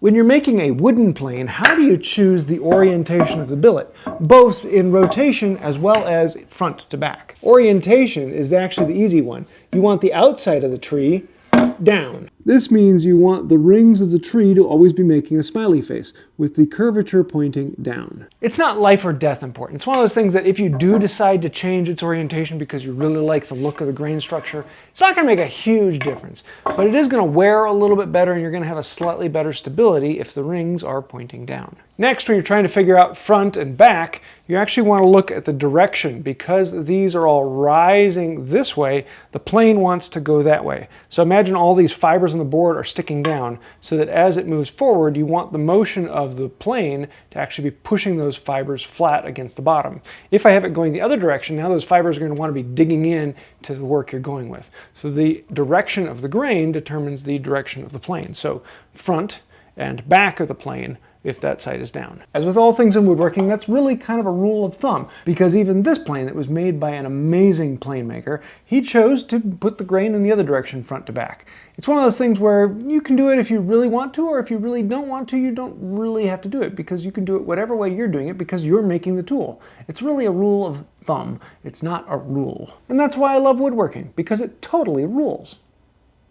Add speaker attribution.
Speaker 1: When you're making a wooden plane, how do you choose the orientation of the billet, both in rotation as well as front to back? Orientation is actually the easy one. You want the outside of the tree down. This means you want the rings of the tree to always be making a smiley face, with the curvature pointing down. It's not life or death important. It's one of those things that if you do decide to change its orientation because you really like the look of the grain structure, it's not going to make a huge difference. But it is going to wear a little bit better, and you're going to have a slightly better stability if the rings are pointing down. Next, when you're trying to figure out front and back, you actually want to look at the direction. Because these are all rising this way, the plane wants to go that way. So imagine all these fibers on the board are sticking down, so that as it moves forward, you want the motion of the plane to actually be pushing those fibers flat against the bottom. If I have it going the other direction, now those fibers are going to want to be digging in to the work you're going with. So the direction of the grain determines the direction of the plane. So front and back of the plane if that side is down. As with all things in woodworking, that's really kind of a rule of thumb, because even this plane that was made by an amazing plane maker, he chose to put the grain in the other direction, front to back. It's one of those things where you can do it if you really want to, or if you really don't want to, you don't really have to do it, because you can do it whatever way you're doing it because you're making the tool. It's really a rule of thumb. It's not a rule. And that's why I love woodworking, because it totally rules.